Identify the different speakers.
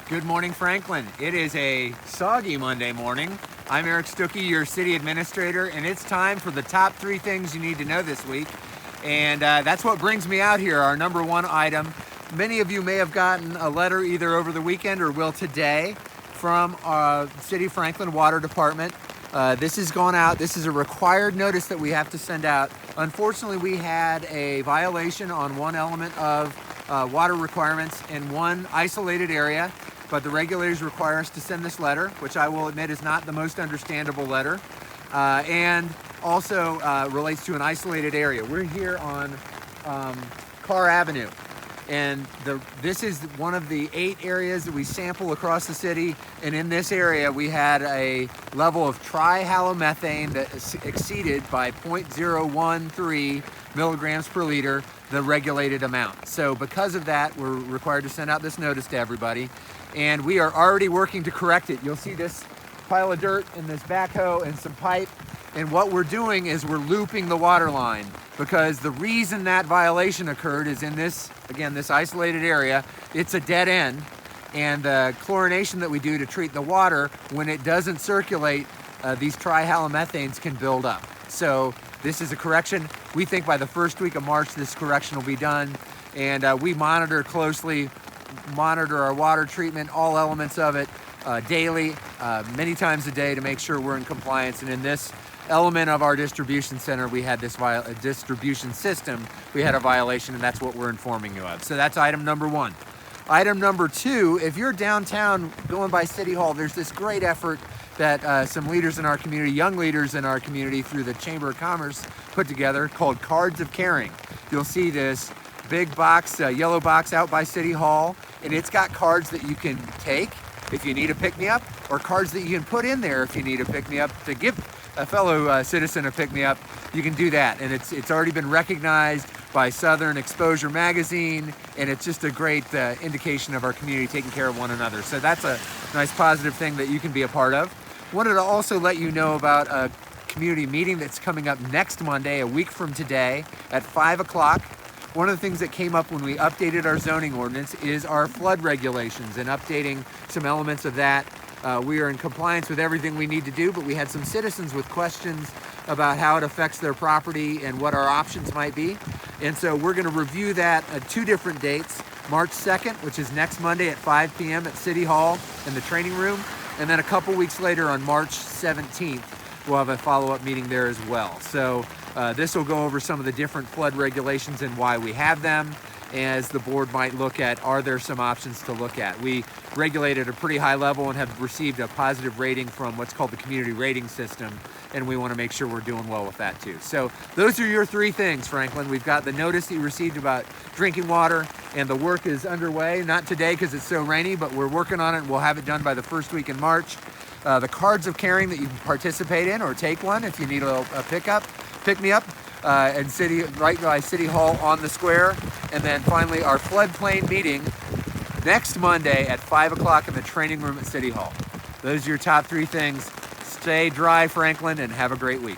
Speaker 1: Good morning, Franklin. It is a soggy Monday morning. I'm Eric Stuckey, your city administrator, and it's time for the top 3 things you need to know this week. And that's what brings me out here, our number 1 item. Many of you may have gotten a letter either over the weekend or will today from our City of Franklin Water Department. This has gone out. This is a required notice that we have to send out. Unfortunately, we had a violation on one element of water requirements in one isolated area, but the regulators require us to send this letter, which I will admit is not the most understandable letter, and also relates to an isolated area. We're here on Carr Avenue, and this is one of the 8 areas that we sample across the city, and in this area we had a level of trihalomethane that exceeded by 0.013 milligrams per liter the regulated amount. So because of that, we're required to send out this notice to everybody, and we are already working to correct it. You'll see this pile of dirt and this backhoe and some pipe, and what we're doing is we're looping the water line, because the reason that violation occurred is in this, again, this isolated area. It's a dead end, and the chlorination that we do to treat the water, when it doesn't circulate, these trihalomethanes can build up. So this is a correction. We think by the first week of March this correction will be done, and we monitor closely, monitor our water treatment, all elements of it, daily, many times a day, to make sure we're in compliance. And in this element of our distribution center, we had this distribution system, we had a violation, and that's what we're informing you of. So that's item number 1. Item number 2, if you're downtown going by City Hall, there's this great effort that some leaders in our community, young leaders in our community through the Chamber of Commerce, put together called Cards of Caring. You'll see this big box, yellow box out by City Hall, and it's got cards that you can take if you need a pick-me-up, or cards that you can put in there if you need a pick-me-up to give a fellow citizen a pick-me-up. You can do that, and it's already been recognized by Southern Exposure magazine, and it's just a great indication of our community taking care of one another. So that's a nice positive thing that you can be a part of. Wanted to also let you know about a community meeting that's coming up next Monday, a week from today, at 5 o'clock. One of the things that came up when we updated our zoning ordinance is our flood regulations, and updating some elements of that. We are in compliance with everything we need to do, but we had some citizens with questions about how it affects their property and what our options might be. And so we're going to review that at 2 different dates. March 2nd, which is next Monday at 5 p.m. at City Hall in the training room. And then a couple weeks later on March 17th, we'll have a follow-up meeting there as well. So this will go over some of the different flood regulations and why we have them, as the board might look at, are there some options to look at? We regulate at a pretty high level and have received a positive rating from what's called the community rating system, and we want to make sure we're doing well with that too. So those are your 3 things, Franklin. We've got the notice that you received about drinking water, and the work is underway. Not today because it's so rainy, but we're working on it, and we'll have it done by the first week in March. The Cards of Caring that you can participate in or take one if you need a pick-me-up. And right by City Hall on the square. And then finally our floodplain meeting next Monday at 5 o'clock in the training room at City Hall. Those are your top 3 things. Stay dry, Franklin, and have a great week.